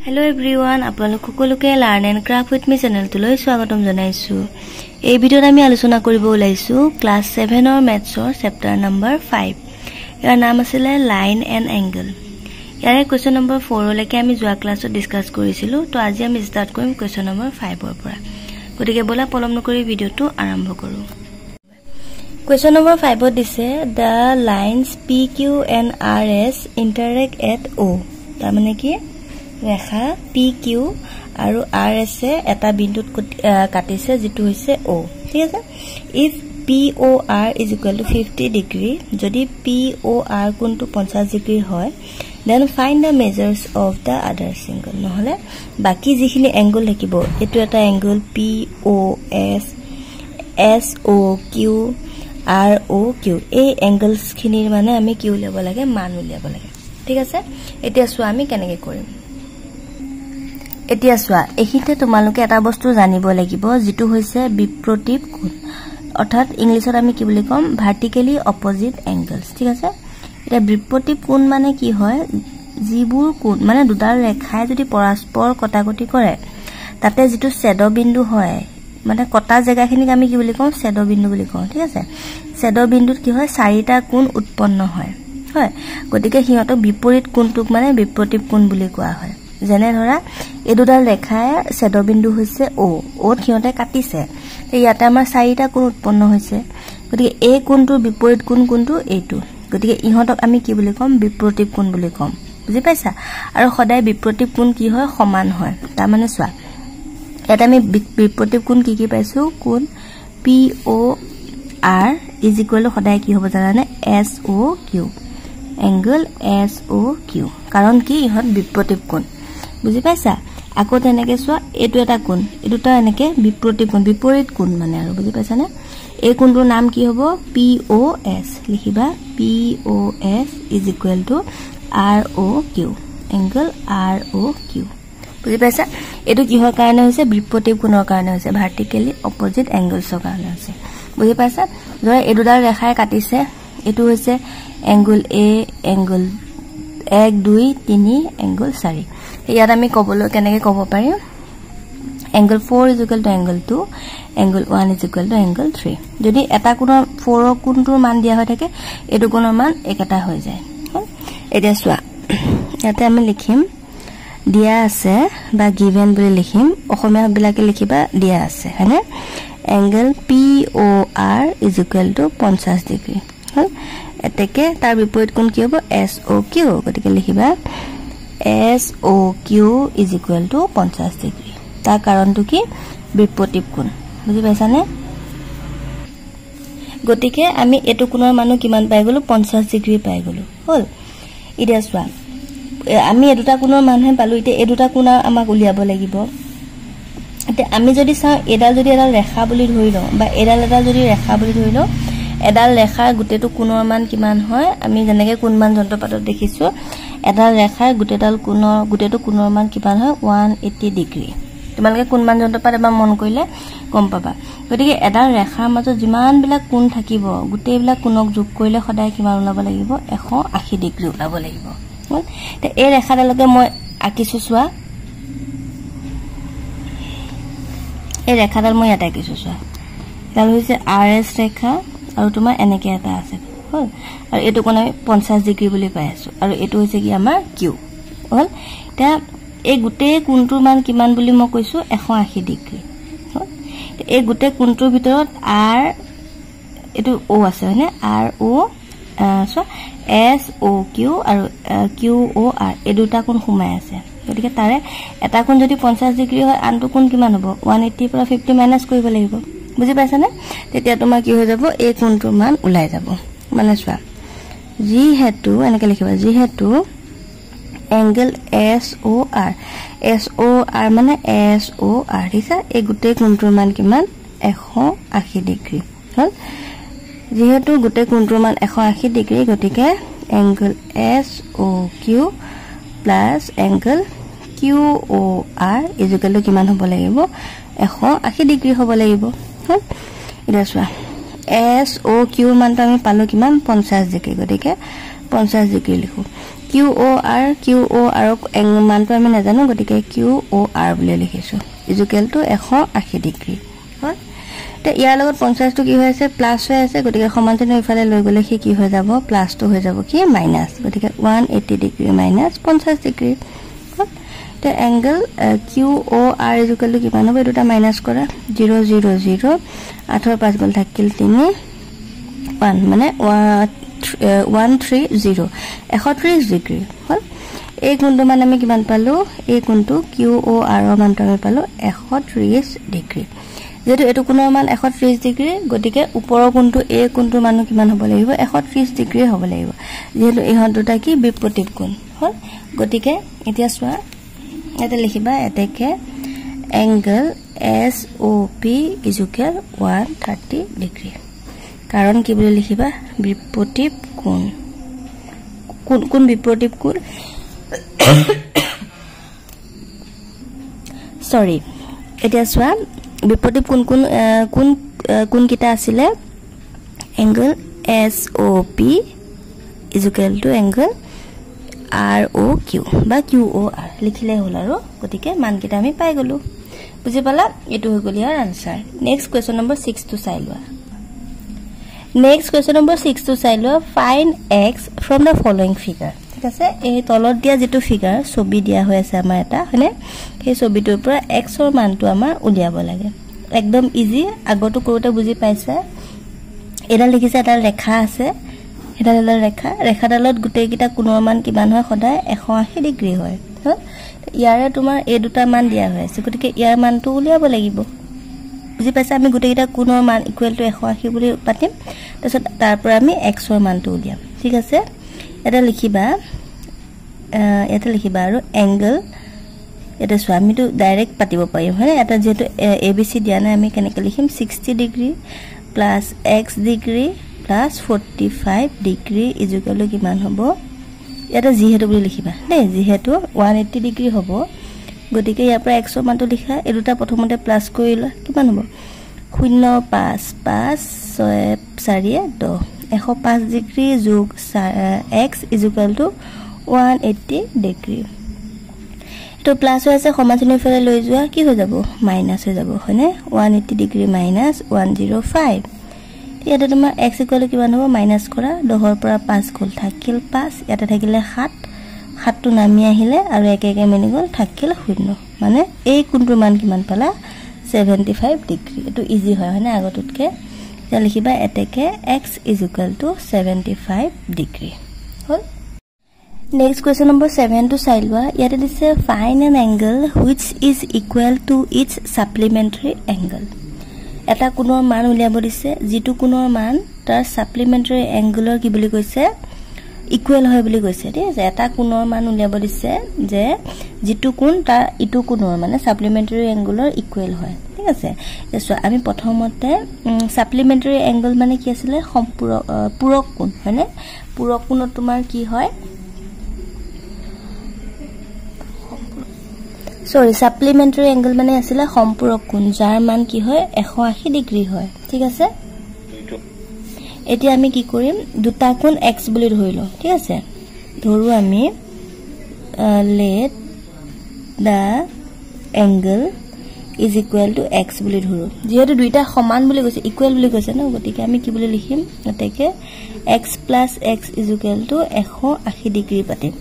Hello everyone, আপোনালোক সকলোকে learn and craft with মি চেনেলটোলৈ স্বাগতম জনাইছো। এই ভিডিঅ'ত আমি আলোচনা কৰিব ওলাইছো ক্লাছ 7 ৰ মেথছৰ চেপ্টাৰ নম্বৰ 5। ইয়াৰ নাম আছিল লাইন এণ্ড এংগল। ইয়াৰে কোৱেশ্চন নম্বৰ 4 লৈকে আমি যোৱা ক্লাছত ডিসকাস কৰিছিলো। তো আজি আমি ষ্টাৰ্ট কৰিম কোৱেশ্চন নম্বৰ 5 ৰ পৰা। গতিকে বলা পলম নকৰি ভিডিঅ'টো আৰম্ভ কৰো। Question number 5 দিছে the lines PQ and RS interact at O। তাৰ মানে কি ৰেখা PQ আৰু RS এটা বিন্দুত কাটিছে যেটো হৈছে O। ঠিক আছে। if POR is equal to 50 degree, যদি POR কোণটো 50 ডিগ্ৰী হয়, then find the measures of the other single। নহলে বাকি যিখিনি এংগল থাকিব, এটো এটা এংগল POS SOQ ROQ, এই এংগলস খিনিৰ মানে আমি কি উলিয়াব লাগে, মান উলিয়াব লাগে। ঠিক আছে। এতিয়া সোৱা আমি কেনেকৈ কৰিম। এতিয়া সোৱা এখিতে তোমালোকে এটা বস্তু জানিব লাগিব যেটো হৈছে বিপৰীত কোণ, অৰ্থাৎ ইংলিছত আমি কি বুলি কম, ভাৰ্টিক্যালি অপোজিট এংগলস। ঠিক আছে। এটা বিপৰীত কোণ মানে কি হয়, যিবোৰ কোণ মানে দুটা ৰেখাই যদি পৰস্পৰ কটাকটি কৰে, তাতে যেটো ছেদ বিন্দু হয়, মানে কটা জায়গাখিনিক আমি কি বুলি কম, ছেদ বিন্দু বুলি কওঁ। ঠিক আছে। ছেদ বিন্দুত কি হয়, চাৰিটা কোণ উৎপন্ন হয়। হয়। গতিকে হিয়তো বিপৰীত কোণটোক মানে বিপৰীত কোণ বুলি কোৱা হয়। যেনে ধৰা এই দুডাল ৰেখাৰ ছেদ বিন্দু হৈছে O, ওত হিয়তে কাটিছে। ইয়াতে আমাৰ চাৰিটা কোণ উৎপন্ন হৈছে। গতিকে এই কোণটোৰ বিপৰীত কোণ কোনটো, এইটো। গতিকে ইহতক আমি কি বুলি কম, বিপৰীত কোণ বুলি কম। বুজি পাইছা। আৰু সদায় বিপৰীত কোণ কি হয়, সমান হয়। তাৰ মানে সোৱা এটা আমি বিপৰীত কোণ কি পাইছো, কোণ POR is equal to সদায় কি হ'ব জানানে, SOQ, এংগল SOQ। কাৰণ কি ইহত বিপৰীত কোণ। বুজি পাইছা। আকৌ তেনেকে সোৱা এটো এটা কোণ, এটোটা এনেকে বিপৰীত কোণ মানে আৰু। বুজি পাইছা নে। এই কোণটোৰ নাম কি হ'ব, POS। লিখিবা POS is equal to ROQ, angle ROQ। বুজি পাইছা। এটো কিহৰ কাৰণে হৈছে, বিপৰীত কোণৰ কাৰণে হৈছে, ভাৰ্টিক্যালি অপোজিট এংগলছৰ কাৰণে হৈছে। বুজি পাইছা। ধৰা এই দুডাল ৰেখাই কাটিছে, এটো হৈছে এংগল A, এংগল 1 2 3, এংগল 4। ইয়াত আমি কবলৈ কেনেকৈ কব পাৰিম, angle 4 is equal to angle 2, angle 1 is equal to angle 3। যদি এটা কোণৰ 4 ৰ কোণটোৰ মান দিয়া হৈ থাকে, এটো কোণৰ মান একেটা হৈ যায়। এতিয়া সোৱা ইয়াতে আমি লিখিম দিয়া আছে বা গিভেন বুলি লিখিম, অসমীয়া বিলাকে লিখিবা দিয়া আছে, হয়নে। Angle POR is equal to 50 degree. হল। এতেকে তাৰ বিপৰীত কোণ কি হ'ব, SOQ। গতিকে লিখিবা SOQ is equal to 50 degree. তাৰ কাৰণটো কি, বিপৰীত কোণ। বুজি পাইছানে। গতিকে আমি এটো কোণৰ মান কিমান পাই গলো, 50 ডিগ্ৰী পাই গলো। হল। এতিয়া সোৱা আমি এদুটা কোণৰ মানহে পালো। এতিয়া এদুটা কোণ আমাক উলিয়াব লাগিব। এতিয়া আমি যদি চাও, এডাল যদি এডাল ৰেখা বুলি ধৰি লওঁ, বা এডাল যদি ৰেখা বুলি ধৰি লওঁ, এডাল ৰেখাৰ গোটেটো কোণৰ মান কিমান হয়, আমি যেনেকৈ কোণমান যন্ত্ৰপাতত দেখিছো, এডাল ৰেখাৰ গোটেটো কোণৰ মান কিমান হয়, 180 ডিগ্ৰী। তোমালোকে কোণমান যন্ত্ৰপাত এবাৰ মন কৰিলে গম পাবা। গতিকে এডাল ৰেখাৰ মাজত যিমান বিলাক কোণ থাকিব, গোটেইবিলাক কোণক যোগ কৰিলে সদায় কিমান ওলাব লাগিব, 180 ডিগ্ৰী ওলাব লাগিব। এই ৰেখাডালকে মই আঁকিছো সোৱা, এই ৰেখাডাল মই ইয়াত আঁকিছো সোৱা। এডাল হৈছে RS ৰেখা আৰু তোমাৰ এনেকে এটা আছে। হল। আৰু এটো কোণ আমি 50 ডিগ্ৰী বুলি পাই আছো, আৰু এটো হৈছে কি আমাৰ Q। হল। এতিয়া এই গোটেই কোণটোৰ মান কিমান বুলি মই কৈছো, 180 ডিগ্ৰী। হল। এই গোটেই কোণটোৰ ভিতৰত R এটো O আছে, হয়নে। RO SOQ আৰু QOR এই দুটা কোণ সোমাই আছে। গতিকে তাৰে এটা কোণ যদি 50 ডিগ্ৰী হয়, আনটো কোণ কিমান হ'ব, 180 পৰা 50 মাইনাস কৰিব লাগিব। বুজি পাইছানে। তেতিয়া তোমাৰ কি হৈ যাব, এই কোণটোৰ মান ওলাই যাব। মানে সোৱা যিহেতু এনেকে লিখিবা, যিহেতু এংগল SOR মানে SOR, ঠিক আছে। এই গোটেই কোণটোৰ মান কিমান, 180 ডিগ্ৰী। হল। যিহেতু গোটেই কোণটোৰ মান 180 ডিগ্ৰী, গতিকে angle SOQ plus angle QOR is equal to কিমান হ'ব লাগিব, 180 ডিগ্ৰী হ'ব লাগিব। হল। এতিয়া সোৱা SOQ মানটো আমি পালো কিমান, 50 ডিগ্ৰী। গতিকে 50 ডিগ্ৰী লিখো। QOR মানটো আমি নাজানো গতিকে QOR বুলি লিখিছো ইকুৱেল টু 180 ডিগ্ৰী হয় তে ইয়াৰ লগত 50 টো কি হৈ আছে প্লাস হৈ আছে গতিকে সমান্তৰাল ইফালে লৈ গলে কি হৈ যাব প্লাস টো হৈ যাব কি মাইনাস গতিকে 180 ডিগ্ৰী মাইনাস 50 ডিগ্ৰী তে এংগল QOR ইকুৱেল টু কিমান হ'ব এটা মাইনাস কৰা 0 0 0 8 5 গল থাকিল 3 1 মানে 130 130 ডিগ্ৰী হল এই কোণটো মানে আমি কিমান পালো এই কোণটো QOR মানটো আমি পালো 130 ডিগ্ৰী যেটো এটো কোণৰ মান 130 ডিগ্ৰী গতিকে ওপৰৰ কোণটো এই কোণটোৰ মান কিমান হ'ব লাগিব 130 ডিগ্ৰী হ'ব লাগিব যেটো ইহত দুটা কি বিপৰীত কোণ হল গতিকে এতিয়া চোৱা এটা লিখিবা এতেকে এংগল SOP ইকুৱেল 130 ডিগ্ৰী কাৰণ কি বুলি লিখিবা বিপৰীত কোণ কোন বিপৰীত কোণ সৰি এতিয়া চোৱা বিপৰীত কোন কিটা আছিলে angle SOP equal to angle ROQ বা QOR লিখিলে হল আৰু গতিকে মান কিটা আমি পাই গলো বুজি পালা এটো হৈ গলি আৰু আনসাৰ নেক্সট কোৱেশ্চন নম্বৰ 6 টো চাই লোৱা নেক্সট কোৱেশ্চন নম্বৰ 6 টো চাই লোৱা find x from the following figure ঠিক আছে এই তলত দিয়া যেটো ফিগাৰ ছবি দিয়া হৈ আছে আমাৰ এটা হয়নে সেই ছবিটোৰ পৰা x ৰ মানটো আমাৰ উলিয়াব লাগে একদম ইজি আগতো কৰোতে বুজি পাইছা এটা লিখিছে এটা ৰেখা আছে এটা ৰেখাডালত গুটেই কিটা কোণৰ মান কিমান হয় সদায় 180 ডিগ্ৰী হয় ইয়াৰে তোমাৰ এই দুটা মান দিয়া হৈ আছে গতিকে ইয়াৰ মানটো উলিয়াব লাগিব বুজি পাইছা আমি গুটেই কিটা কোণৰ মান ইকুৱেল টু 180 বুলি পাতিম তাৰছত তাৰ পৰা আমি x ৰ মানটো উলিয়াম ঠিক আছে এটা লিখিবা আৰু এংগল এটা চোৱা আমিটো ডাইৰেক্ট পাতিব পাৰিম হয় এটা যেটো ABC দিয়া নাই আমি কেনেকৈ লিখিম 60 degree plus x degree plus 45 degree equal কিমান হ'ব এটা যিহেতু বুলি লিখিবা দেই যিহেতু 180 ডিগ্ৰী হ'ব গতিকে ইয়াৰ পৰা x ৰ মানটো লিখা এই দুটা প্ৰথমতে প্লাস কৰিলা কিমান হ'ব 0 5 5 6 4 10 105 ডিগ্ৰী যোগ x ইকুৱেল টু 180 ডিগ্ৰী তো প্লাস হৈ আছে সমান্তৰাল ফেলে লৈ যোৱা কি হৈ যাব মাইনাস হৈ যাব হয়নে 180 ডিগ্ৰী মাইনাস 105 ইয়াতে তোমাৰ x ইকুৱেল কিমান হ'ব মাইনাস কৰা 10 ৰ পৰা 5 গল থাকিল 5 ইয়াতে থাকিলে 7 টো নামি আহিলে আৰু একে মিনি গল থাকিল 0 মানে এই কোণটোৰ মান কিমান পালা 75 ডিগ্ৰী এটো ইজি হয় হয়নে আগততকে এতিয়া লিখিবা এতেকে x equal to 75 degree hall Next question number 7 to চাই লোৱা ইয়াতে দিছে find an angle which is equal to its supplementary angle এটা কোণৰ মান উলিয়াব দিছে যেটো কোণৰ মান তাৰ supplementary angle কি বুলি কৈছে ইকুৱেল হয় বুলি কৈছে ঠিক আছে এটা কোণৰ মান উলিয়াব দিছে যে যেটো কোণ তাৰ ইটো কোণৰ মানে supplementary angle ইকুৱেল হয় ঠিক আছে এসো আমি প্ৰথমতে supplementary angle মানে কি আছিল পূৰক কোণ হয়নে পূৰক কোণত তোমাৰ কি হয় Sorry, supplementary angle মানে আছিল সম্পূৰক কোণ যাৰ মান কি হয় 180 ডিগ্ৰী হয় ঠিক আছে এতিয়া আমি কি কৰিম দুটা কোণ x বুলি ধৰিলো ঠিক আছে ধৰু আমি let the angle is equal to x বুলি ধৰু যেহেতু দুইটা সমান বুলি কৈছে ইকুৱেল বুলি কৈছে না গতিকে আমি কি বুলি লিখিম এতেকে x + x = 180 ডিগ্ৰী পাতিম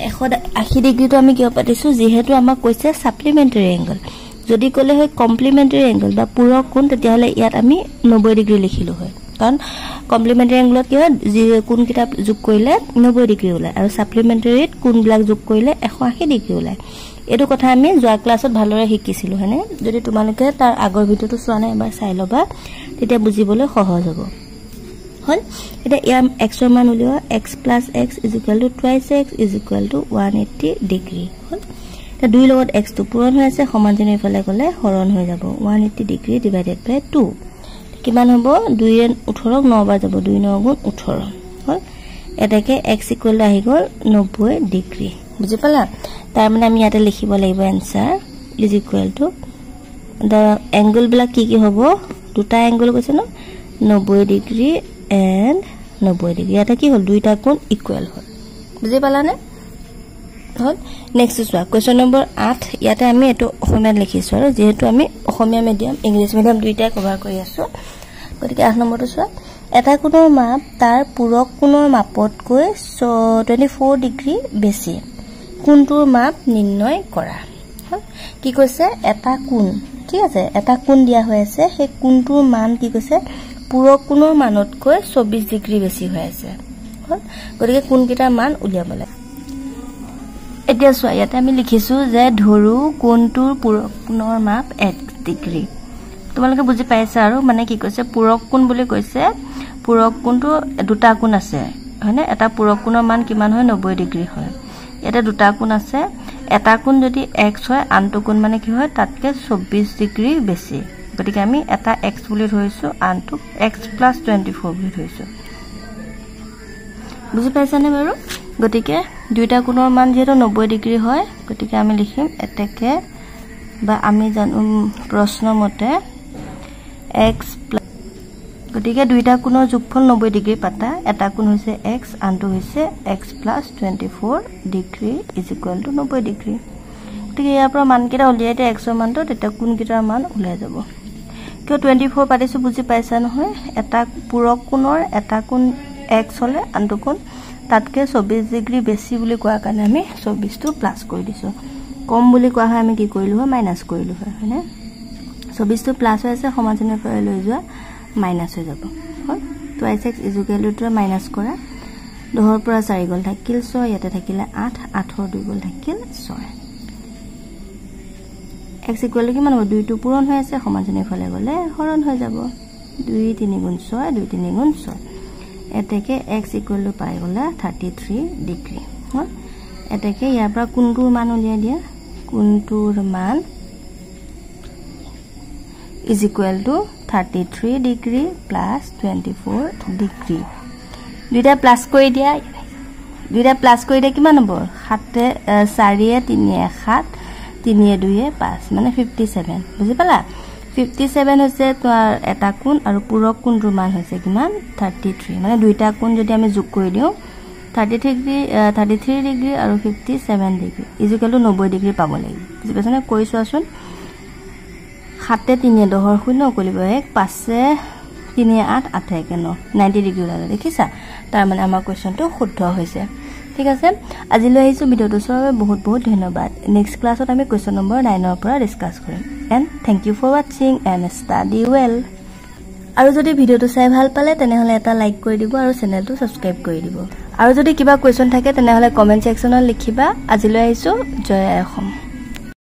180 ডিগ্ৰী তো আমি কি পাতিছো যেহেতু আমাক কৈছে সাপ্লিমেন্টাৰী এংগল যদি কলে হয় কমপ্লিমেন্টাৰী এংগল বা পূৰক কোণ তেতিয়াহলে ইয়াত আমি 90 ডিগ্ৰী লিখিলো হয় কাৰণ কমপ্লিমেন্টাৰী এংগলত কি হয় যে কোণ কিটা যোগ কৰিলে 90 ডিগ্ৰী ওলাই আৰু সাপ্লিমেন্টাৰীত কোণ বিলাক যোগ কৰিলে 180 ডিগ্ৰী ওলাই এটো কথা আমি যোৱা ক্লাছত ভালৰে শিকিছিলো হয়নে যদি তোমালোকে তাৰ আগৰ ভিডিওটো চোৱা নাই এবাৰ চাই লবা তেতিয়া বুজিবলৈ সহজ হ'ব হল এটা ইয়াৰ x ৰ মান উলিওৱা x + x = twice x = 180 degree হল তা দুই লগত x টো পূৰণ হৈ আছে সমান্তৰাল ফালে গলে হৰণ হৈ যাব 180 ডিগ্ৰী ডিভাইডেড বাই 2 কিমান হ'ব 2 ৰ 18 9 বাৰ যাব 2 9 গুণ 18 হল এটাকে x = আহি গল 90 ডিগ্ৰী বুজি পালা তাৰ মানে আমি ইয়াতে লিখিব লাগিব आंसर = the angle বিলাক কি হ'ব দুটা angle কৈছে ন 90 ডিগ্ৰী and 90 ডিগ্ৰী এটা কি হল দুইটা কোণ ইকুৱেল হল বুজি পালানে হল নেক্সট চোৱা কোৱেশ্চন নম্বৰ 8 ইয়াতে আমি এটো অসমীয়াত লিখিছো আৰু যেহেতু আমি অসমীয়া মিডিয়াম ইংলিশ মিডিয়াম দুইটাই কভাৰ কৰি আছো গতিকে 8 নম্বৰটো চোৱা এটা কোণৰ মাপ তাৰ পূৰক কোণৰ মাপতকৈ 24 ডিগ্ৰী বেছি কোণটোৰ মাপ নিৰ্ণয় কৰা কি কৈছে এটা কোণ ঠিক আছে এটা কোণ দিয়া হৈ আছে সেই কোণটোৰ মান কি কৈছে পূৰক কোণৰ মানতকৈ 24 ডিগ্ৰী বেছি হৈ আছে গতিকে কোণ কিটাৰ মান উলিয়াব লাগে এতিয়া চোৱা ইয়াতে আমি লিখিছো যে ধৰু কোণটোৰ পূৰক কোণৰ মাপ 1 ডিগ্ৰী তোমালোকে বুজি পাইছা আৰু মানে কি কৈছে পূৰক কোণ বুলি কৈছে পূৰক কোণটো দুটা কোণ আছে হয়নে এটা পূৰক কোণৰ মান কিমান হয় 90 ডিগ্ৰী হয় এটা দুটা কোণ আছে এটা কোণ যদি x হয় আনটো কোণ মানে কি হয় তাতকে 24 ডিগ্ৰী বেছি গতিকে আমি এটা x বুলি ধৰিছো আনটো x + 24 বুলি ধৰিছো বুজি পাইছানে বাৰু গতিকে দুইটা কোণৰ মান যেটো 90 ডিগ্ৰী হয় গতিকে আমি লিখিম এটাকে বা আমি জানো প্ৰশ্ন মতে x গতিকে দুইটা কোণৰ যোগফল 90 ডিগ্ৰী পাতা এটা কোণ হৈছে x আনটো হৈছে x + 24 ডিগ্ৰী = 90 ডিগ্ৰী গতিকে ইয়াৰ পৰা মান কিটা উলিয়াইতে x ৰ মানটো তেতিয়া কোণ কিটাৰ মান উলাই যাব কিয় 24 পাতিছো বুজি পাইছা নহয় এটা পূৰক কোণৰ এটা কোণ x হলে আনটো কোণ তাতকে 24 ডিগ্ৰী বেছি বুলি কোৱা কাৰণে আমি 24 টো প্লাস কৰি দিছো কম বুলি কোৱা হয় আমি কি কৰিলো হয় মাইনাস কৰিলো হয় হয়নে 24 টো প্লাস হৈ আছে সমাজনে পৰা লৈ যোৱা মাইনাস হৈ যাব হয় তো x = মাইনাস কৰা 10 পৰা 4 গল থাকিল 6 ইয়াতে থাকিলে 8 8 ৰ 2 গল থাকিল 6 x = কিমান হ'ব 2 টো পূৰণ হৈ আছে সমাজনে ফলে গলে হৰণ হৈ যাব 2 3 গুণ 6 2 3 গুণ 6 এতেকে x = পাই গলা 33 ডিগ্ৰী হয় এতেকে ইয়াৰ পৰা কোণটোৰ মান উলিয়াই দিয়া কোণটোৰ মান = 33 ডিগ্ৰী + 24 ডিগ্ৰী দুইটা প্লাস কৰি দিয়া কিমান হ'ব 7 4 3 7 3 2 5 মানে 57 বুজি পালা 57 হৈছে তোমাৰ এটা কোণ আৰু পূৰক কোণটোৰ মান হৈছে কিমান 33 মানে দুইটা কোণ যদি আমি যোগ কৰি দিও 33 ডিগ্ৰী আৰু 57 ডিগ্ৰী = 90 ডিগ্ৰী পাব লাগিব বুজি পাছনে কৈছো আসুন 7 3 10 0 কৰিব 1 5 3 8 8 1 9 90 ডিগ্ৰী ওলালে দেখিছা তাৰ মানে আমাৰ কোৱেশ্চনটো শুদ্ধ হৈছে ঠিক আছে আজিলৈ আহিছো ভিডিওটো চাই বহুত বহুত ধন্যবাদ নেক্সট ক্লাছত আমি কোৱেশ্চন নম্বৰ 9 ৰ পৰা ডিসকাস কৰিম and thank you for watching and study well আৰু যদি ভিডিওটো চাই ভাল পালে তেনেহলে এটা লাইক কৰি দিব আৰু চেনেলটো সাবস্ক্ৰাইব কৰি দিব আৰু যদি কিবা কোৱেশ্চন থাকে তেনেহলে কমেন্ট সেকশনত লিখিবা আজিলৈ আহিছো জয় অসম